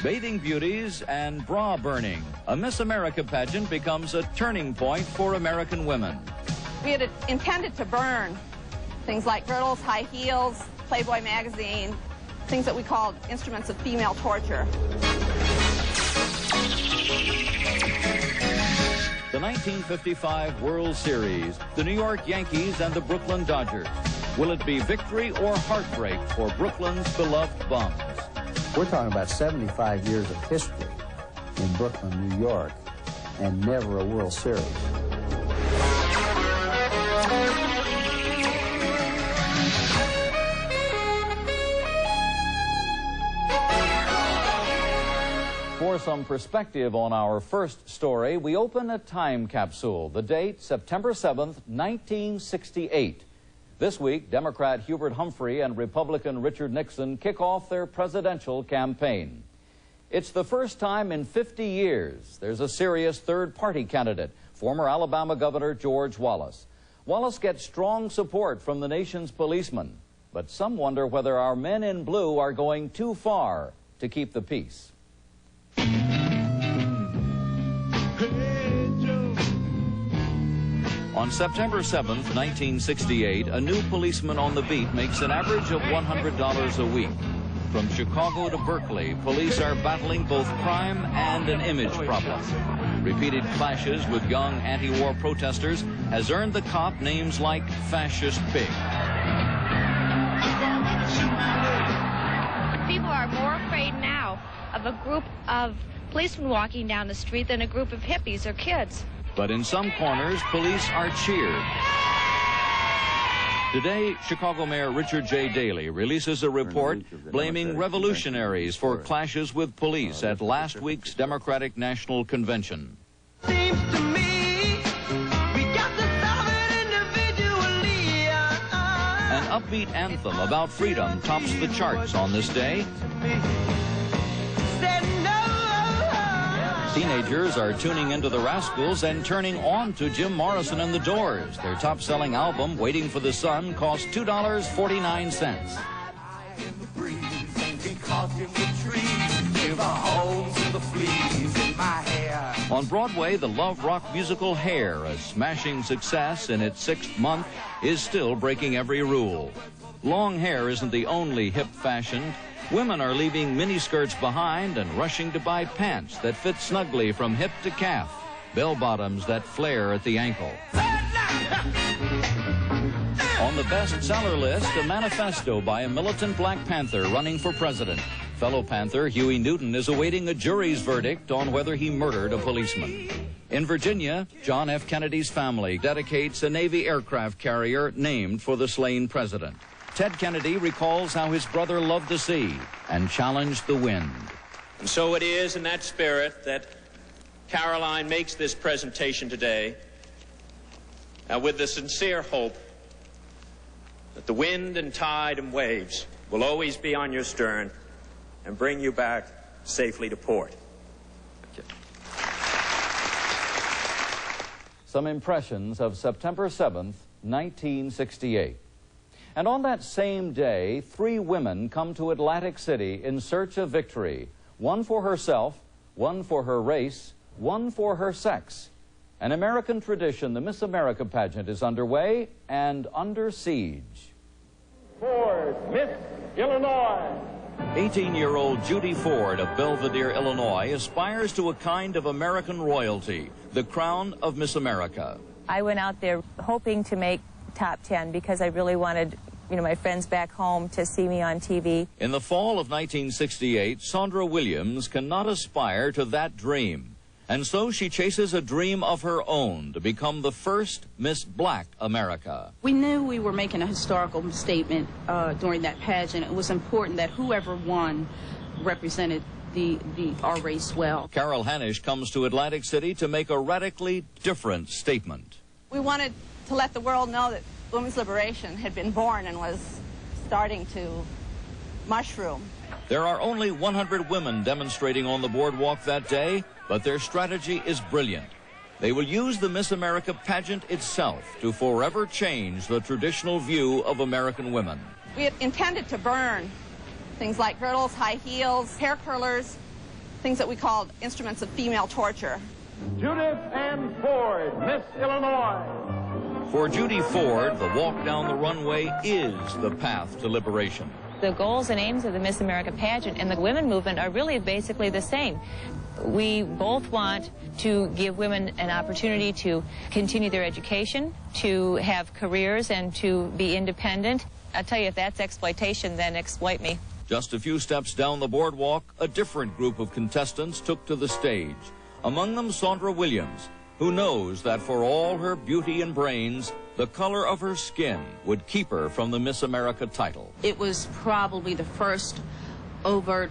bathing beauties and bra burning. A Miss America pageant becomes a turning point for American women. We had intended to burn things like girdles, high heels, Playboy magazine, things that we called instruments of female torture. The 1955 World Series, the New York Yankees and the Brooklyn Dodgers. Will it be victory or heartbreak for Brooklyn's beloved Bums? We're talking about 75 years of history in Brooklyn, New York, and never a World Series. For some perspective on our first story, we open a time capsule. The date, September 7th, 1968. This week, Democrat Hubert Humphrey and Republican Richard Nixon kick off their presidential campaign. It's the first time in 50 years there's a serious third-party candidate, former Alabama Governor George Wallace. Wallace gets strong support from the nation's policemen, but some wonder whether our men in blue are going too far to keep the peace. On September 7th, 1968, a new policeman on the beat makes an average of $100 a week. From Chicago to Berkeley, police are battling both crime and an image problem. Repeated clashes with young anti-war protesters has earned the cop names like Fascist Pig. People are more afraid now of a group of policemen walking down the street than a group of hippies or kids. But in some corners, police are cheered. Today, Chicago Mayor Richard J. Daley releases a report blaming revolutionaries for clashes with police at last week's Democratic National Convention. Seems to me we got to solve it individually. An upbeat anthem about freedom tops the charts on this day. Teenagers are tuning into the Rascals and turning on to Jim Morrison and the Doors. Their top-selling album, Waiting for the Sun, cost $2.49. On Broadway, the love rock musical Hair, a smashing success in its 6th month, is still breaking every rule. Long hair isn't the only hip fashion. Women are leaving miniskirts behind and rushing to buy pants that fit snugly from hip to calf, bell-bottoms that flare at the ankle. On the bestseller list, a manifesto by a militant Black Panther running for president. Fellow Panther Huey Newton is awaiting a jury's verdict on whether he murdered a policeman. In Virginia, John F. Kennedy's family dedicates a Navy aircraft carrier named for the slain president. Ted Kennedy recalls how his brother loved the sea and challenged the wind. And so it is in that spirit that Caroline makes this presentation today, with the sincere hope that the wind and tide and waves will always be on your stern and bring you back safely to port. Thank you. Some impressions of September 7th, 1968. And on that same day, 3 women come to Atlantic City in search of victory. One for herself, one for her race, one for her sex. An American tradition, the Miss America pageant, is underway and under siege. Ford, Miss Illinois. 18-year-old Judy Ford of Belvedere, Illinois, aspires to a kind of American royalty, the crown of Miss America. I went out there hoping to make top 10 because I really wanted, my friends back home to see me on TV. In the fall of 1968, Sandra Williams cannot aspire to that dream. And so she chases a dream of her own to become the first Miss Black America. We knew we were making a historical statement during that pageant. It was important that whoever won represented our race well. Carol Hanisch comes to Atlantic City to make a radically different statement. We wanted to let the world know that women's liberation had been born and was starting to mushroom. There are only 100 women demonstrating on the boardwalk that day, but their strategy is brilliant. They will use the Miss America pageant itself to forever change the traditional view of American women. We had intended to burn things like girdles, high heels, hair curlers, things that we called instruments of female torture. Judith Ann Ford, Miss Illinois. For Judy Ford, the walk down the runway is the path to liberation. The goals and aims of the Miss America pageant and the women movement are really basically the same. We both want to give women an opportunity to continue their education, to have careers, and to be independent. I'll tell you, if that's exploitation, then exploit me. Just a few steps down the boardwalk, a different group of contestants took to the stage. Among them, Sandra Williams, who knows that for all her beauty and brains, the color of her skin would keep her from the Miss America title. It was probably the first overt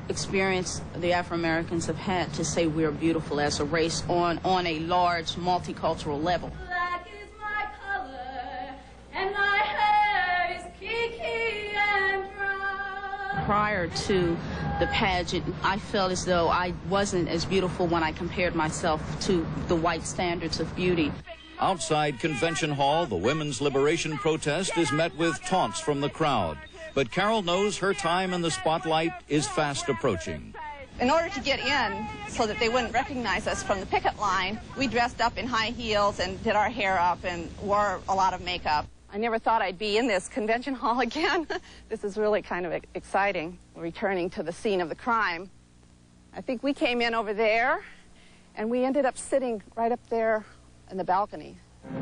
experience the Afro-Americans have had to say we're beautiful as a race on a large multicultural level. Black is my color, and my hair is kiki and dry. Prior to the pageant, I felt as though I wasn't as beautiful when I compared myself to the white standards of beauty. Outside Convention Hall, the women's liberation protest is met with taunts from the crowd. But Carol knows her time in the spotlight is fast approaching. In order to get in, so that they wouldn't recognize us from the picket line, we dressed up in high heels and did our hair up and wore a lot of makeup. I never thought I'd be in this convention hall again. This is really kind of exciting, returning to the scene of the crime. I think we came in over there, and we ended up sitting right up there in the balcony. We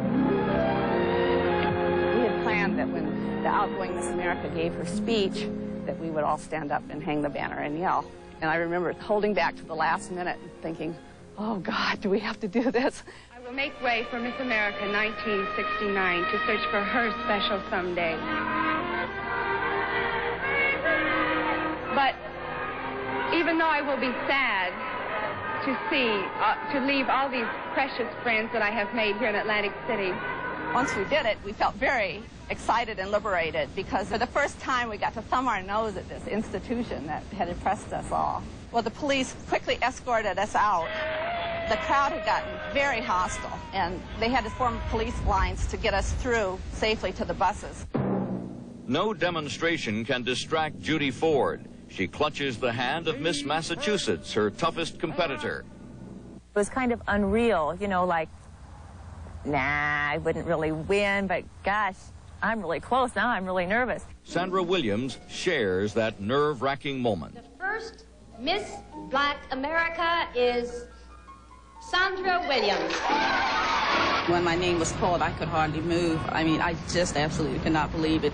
had planned that when the outgoing Miss America gave her speech, that we would all stand up and hang the banner and yell. And I remember holding back to the last minute and thinking, oh God, do we have to do this? I will make way for Miss America 1969 to search for her special someday. But even though I will be sad to leave all these precious friends that I have made here in Atlantic City. Once we did it, we felt very excited and liberated because for the first time we got to thumb our nose at this institution that had oppressed us all. Well, the police quickly escorted us out. The crowd had gotten very hostile, and they had to form police lines to get us through safely to the buses. No demonstration can distract Judy Ford. She clutches the hand of Miss Massachusetts, her toughest competitor. It was kind of unreal, you know, like, nah, I wouldn't really win, but gosh, I'm really close now. I'm really nervous. Sandra Williams shares that nerve-wracking moment. The first Miss Black America is Sandra Williams. When my name was called, I could hardly move. I mean, I just absolutely could not believe it.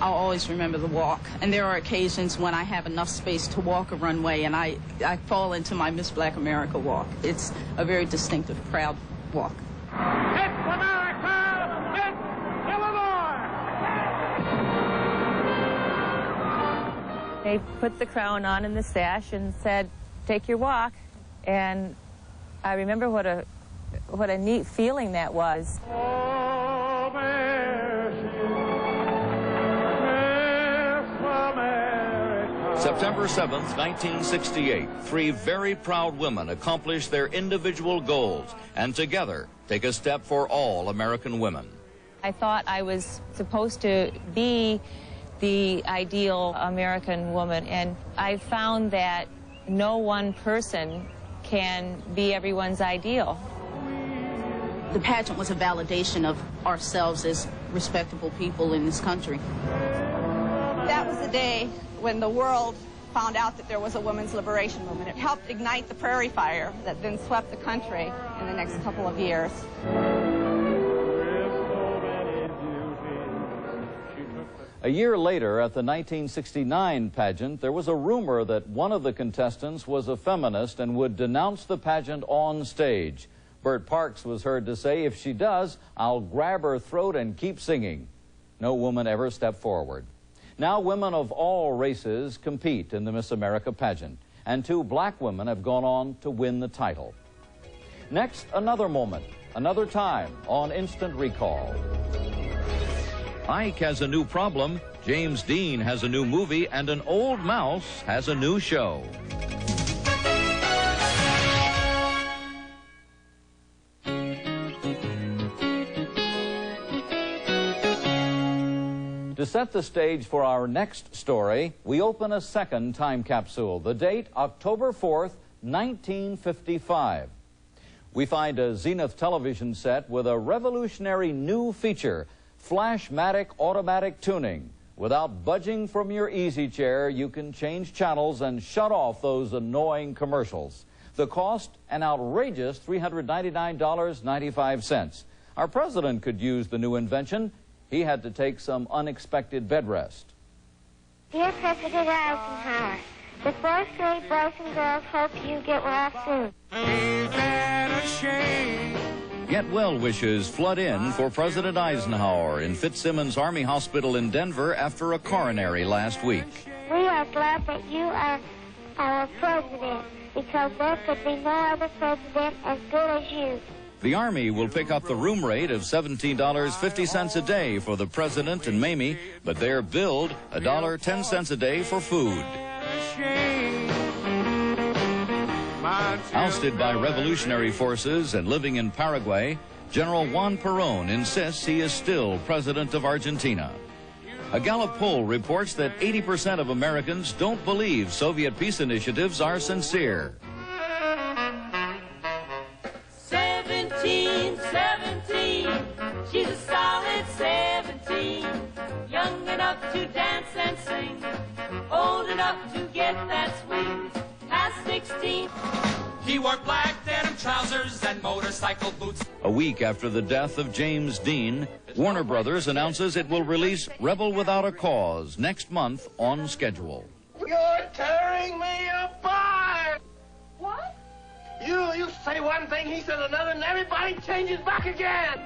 I'll always remember the walk. And there are occasions when I have enough space to walk a runway and I fall into my Miss Black America walk. It's a very distinctive, proud walk. Miss America, Miss Illinois! They put the crown on in the sash and said, take your walk. And I remember what a neat feeling that was. Oh, there she is, Miss America. September 7th, 1968, three very proud women accomplish their individual goals and together take a step for all American women. I thought I was supposed to be the ideal American woman, and I found that no one person can be everyone's ideal. The pageant was a validation of ourselves as respectable people in this country. That was the day when the world found out that there was a women's liberation movement. It helped ignite the prairie fire that then swept the country in the next couple of years. A year later, at the 1969 pageant, there was a rumor that one of the contestants was a feminist and would denounce the pageant on stage. Bert Parks was heard to say, if she does, I'll grab her throat and keep singing. No woman ever stepped forward. Now women of all races compete in the Miss America pageant, and two black women have gone on to win the title. Next, another moment, another time on Instant Recall. Ike has a new problem, James Dean has a new movie, and an old mouse has a new show. To set the stage for our next story, we open a second time capsule. The date, October 4th, 1955. We find a Zenith television set with a revolutionary new feature, Flashmatic automatic tuning. Without budging from your easy chair, you can change channels and shut off those annoying commercials. The cost, an outrageous $399.95. Our president could use the new invention. He had to take some unexpected bed rest. Dear President Eisenhower, the fourth grade boys and girls hope you get well soon. Ain't that a shame? Get well wishes flood in for President Eisenhower in Fitzsimmons Army Hospital in Denver after a coronary last week. We are glad that you are our president, because there could be no other president as good as you. The Army will pick up the room rate of $17.50 a day for the President and Mamie, but they're billed $1.10 a day for food. Ousted by revolutionary forces and living in Paraguay, General Juan Perón insists he is still President of Argentina. A Gallup poll reports that 80% of Americans don't believe Soviet peace initiatives are sincere. 17, 17, she's a solid 17, young enough to dance and sing, old enough to get that swing, past 16. He wore black denim trousers and motorcycle boots. A week after the death of James Dean, Warner Brothers announces it will release Rebel Without a Cause next month on schedule. You're tearing me apart! What? You say one thing, he says another, and everybody changes back again!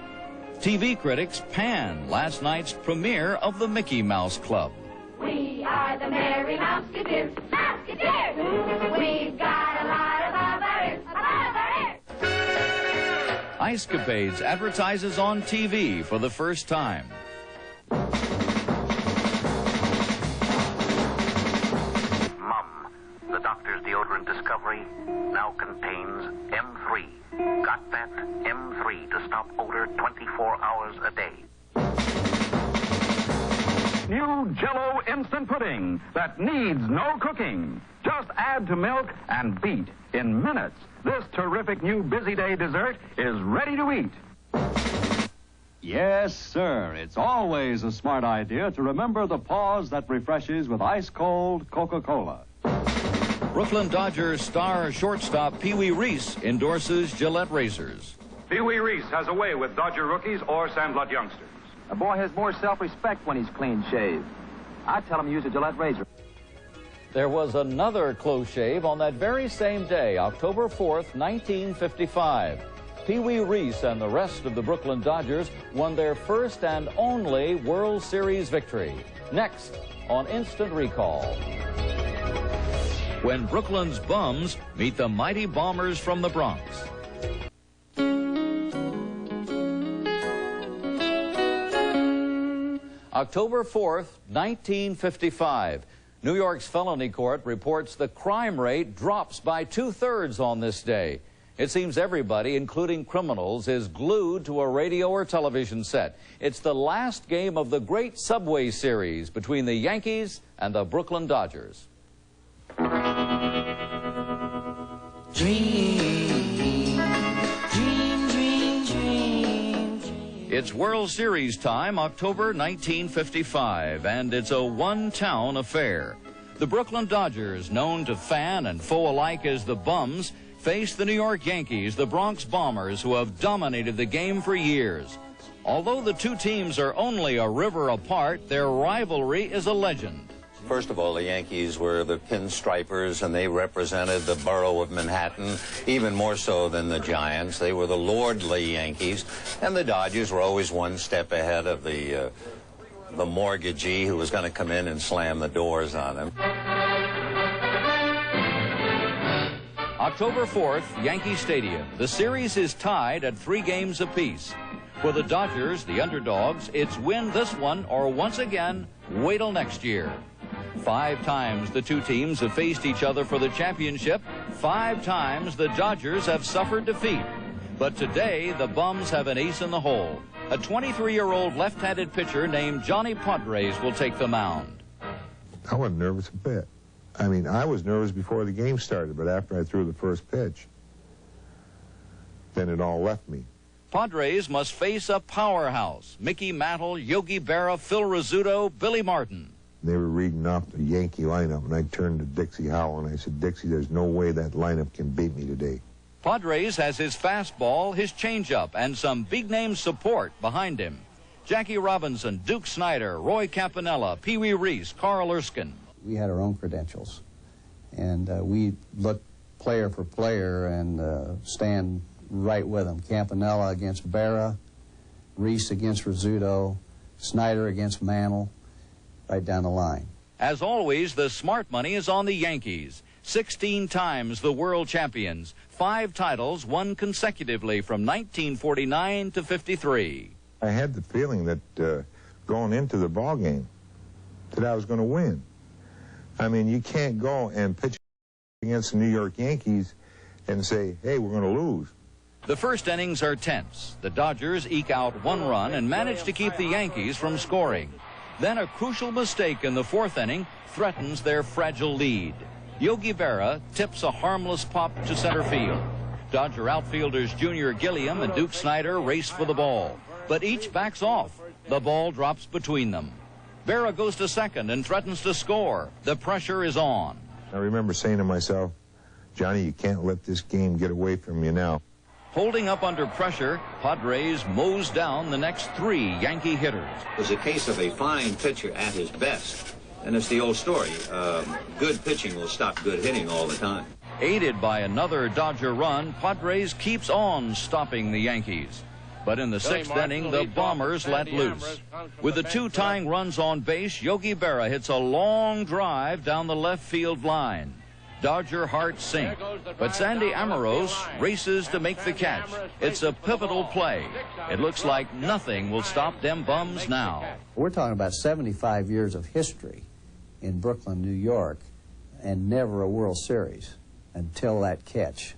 TV critics pan last night's premiere of the Mickey Mouse Club. We are the Merry Mouseketeers, Mouseketeers! We've got a lot of others. Icecapades advertises on TV for the first time. Mum, the doctor's deodorant discovery now contains M3. Got that? M3 to stop odor 24 hours a day. New Jell-O instant pudding that needs no cooking. Just add to milk and beat. In minutes, this terrific new busy day dessert is ready to eat. Yes, sir. It's always a smart idea to remember the pause that refreshes with ice-cold Coca-Cola. Brooklyn Dodgers star shortstop Pee Wee Reese endorses Gillette razors. Pee Wee Reese has a way with Dodger rookies or Sandlot youngsters. A boy has more self-respect when he's clean-shaved. I tell him use a Gillette razor. There was another close shave on that very same day, October 4th, 1955. Pee Wee Reese and the rest of the Brooklyn Dodgers won their first and only World Series victory. Next on Instant Recall. When Brooklyn's bums meet the mighty Bombers from the Bronx. October 4th, 1955. New York's felony court reports the crime rate drops by 2/3 on this day. It seems everybody, including criminals, is glued to a radio or television set. It's the last game of the great Subway Series between the Yankees and the Brooklyn Dodgers. Dream, dream, dream, dream. It's World Series time, October 1955, and it's a one-town affair. The Brooklyn Dodgers, known to fan and foe alike as the Bums, face the New York Yankees, the Bronx Bombers, who have dominated the game for years. Although the two teams are only a river apart, their rivalry is a legend. First of all, the Yankees were the pinstripers, and they represented the borough of Manhattan, even more so than the Giants. They were the lordly Yankees, and the Dodgers were always one step ahead of the mortgagee who was going to come in and slam the doors on them. October 4th, Yankee Stadium. The series is tied at 3 games apiece. For the Dodgers, the underdogs, it's win this one or once again, wait till next year. 5 times the two teams have faced each other for the championship. 5 times the Dodgers have suffered defeat. But today, the Bums have an ace in the hole. A 23-year-old left-handed pitcher named Johnny Padres will take the mound. I wasn't nervous a bit. I mean, I was nervous before the game started, but after I threw the first pitch, then it all left me. Padres must face a powerhouse. Mickey Mantle, Yogi Berra, Phil Rizzuto, Billy Martin. They were reading off the Yankee lineup, and I turned to Dixie Howell, and I said, Dixie, there's no way that lineup can beat me today. Padres has his fastball, his changeup, and some big-name support behind him. Jackie Robinson, Duke Snider, Roy Campanella, Pee Wee Reese, Carl Erskine. We had our own credentials, and we looked player for player and stand right with them. Campanella against Berra, Reese against Rizzuto, Snider against Mantle, right down the line. As always, the smart money is on the Yankees. 16 times the world champions, 5 titles won consecutively from 1949 to 53. I had the feeling that going into the ball game that I was going to win. I mean, you can't go and pitch against the New York Yankees and say, hey, we're going to lose. The first innings are tense. The Dodgers eke out 1 run and manage to keep the Yankees from scoring. Then a crucial mistake in the 4th inning threatens their fragile lead. Yogi Berra tips a harmless pop to center field. Dodger outfielders Junior Gilliam and Duke Snider race for the ball, but each backs off. The ball drops between them. Berra goes to second and threatens to score. The pressure is on. I remember saying to myself, Johnny, you can't let this game get away from you now. Holding up under pressure, Padres mows down the next 3 Yankee hitters. It was a case of a fine pitcher at his best. And it's the old story. Good pitching will stop good hitting all the time. Aided by another Dodger run, Padres keeps on stopping the Yankees. But in the 6th inning, the Bombers let loose. With the 2 tying runs on base, Yogi Berra hits a long drive down the left field line. Dodger hearts sink, but Sandy Amoros races to make the catch. It's a pivotal play. It looks like nothing will stop them bums now. We're talking about 75 years of history in Brooklyn, New York, and never a World Series until that catch.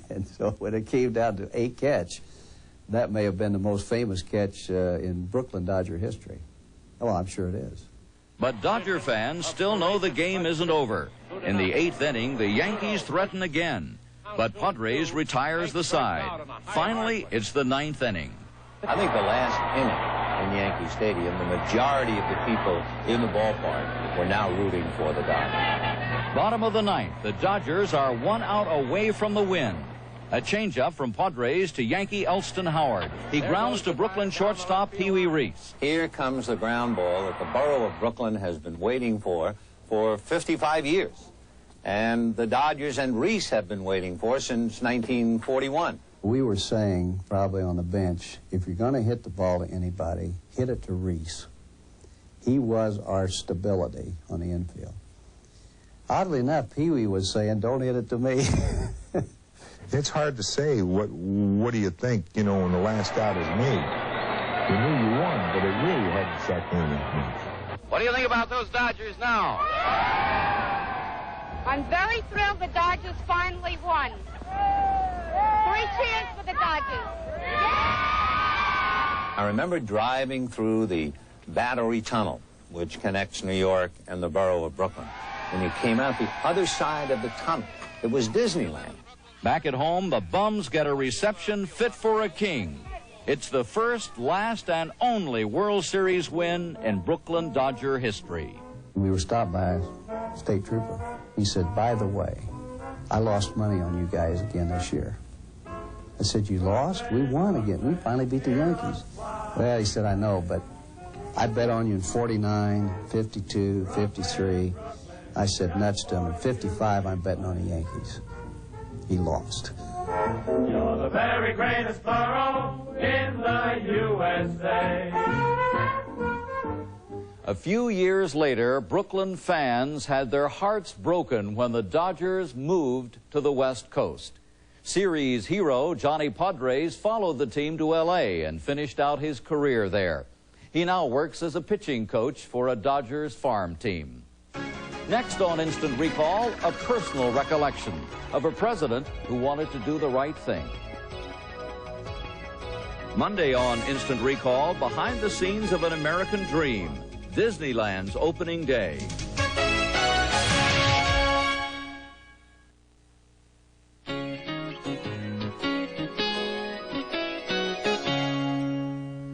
And so when it came down to a catch, that may have been the most famous catch in Brooklyn Dodger history. Oh, I'm sure it is. But Dodger fans still know the game isn't over. In the 8th inning, the Yankees threaten again, but Padres retires the side. Finally, it's the 9th inning. I think the last inning in Yankee Stadium, the majority of the people in the ballpark were now rooting for the Dodgers. Bottom of the 9th, the Dodgers are 1 out away from the win. A changeup from Padres to Yankee Elston Howard. He grounds to Brooklyn shortstop Pee Wee Reese. Here comes the ground ball that the borough of Brooklyn has been waiting for 55 years. And the Dodgers and Reese have been waiting for since 1941. We were saying, probably on the bench, if you're going to hit the ball to anybody, hit it to Reese. He was our stability on the infield. Oddly enough, Pee Wee was saying, don't hit it to me. It's hard to say what do you think, you know, when the last out is made. You knew you won, but it really hadn't sucked in that much. What do you think about those Dodgers now? I'm very thrilled the Dodgers finally won. 3 cheers for the Dodgers. I remember driving through the Battery Tunnel, which connects New York and the borough of Brooklyn. When you came out the other side of the tunnel, it was Disneyland. Back at home, the Bums get a reception fit for a king. It's the first, last, and only World Series win in Brooklyn Dodger history. We were stopped by a state trooper. He said, by the way, I lost money on you guys again this year. I said, you lost? We won again. We finally beat the Yankees. Well, he said, I know, but I bet on you in 49, 52, 53. I said, nuts to him. In 55, I'm betting on the Yankees. He lost. You're the very greatest borough in the USA. A few years later, Brooklyn fans had their hearts broken when the Dodgers moved to the West Coast. Series hero Johnny Padres followed the team to L.A. and finished out his career there. He now works as a pitching coach for a Dodgers farm team. Next on Instant Recall, a personal recollection of a president who wanted to do the right thing. Monday on Instant Recall, behind the scenes of an American dream, Disneyland's opening day.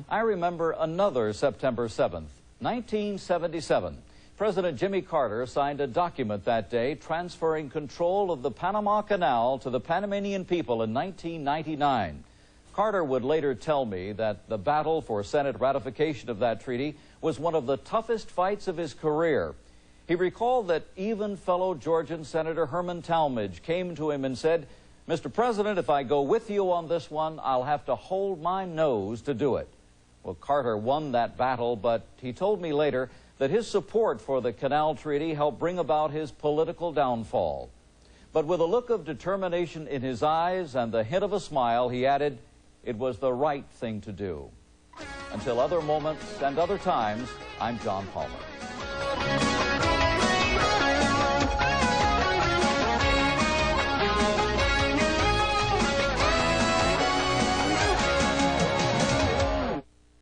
I remember another September 7th, 1977. President Jimmy Carter signed a document that day transferring control of the Panama Canal to the Panamanian people in 1999. Carter would later tell me that the battle for Senate ratification of that treaty was one of the toughest fights of his career. He recalled that even fellow Georgian Senator Herman Talmadge came to him and said, "Mr. President, if I go with you on this one, I'll have to hold my nose to do it." Well, Carter won that battle, but he told me later that his support for the Canal Treaty helped bring about his political downfall. But with a look of determination in his eyes and the hint of a smile, he added, it was the right thing to do. Until other moments and other times, I'm John Palmer.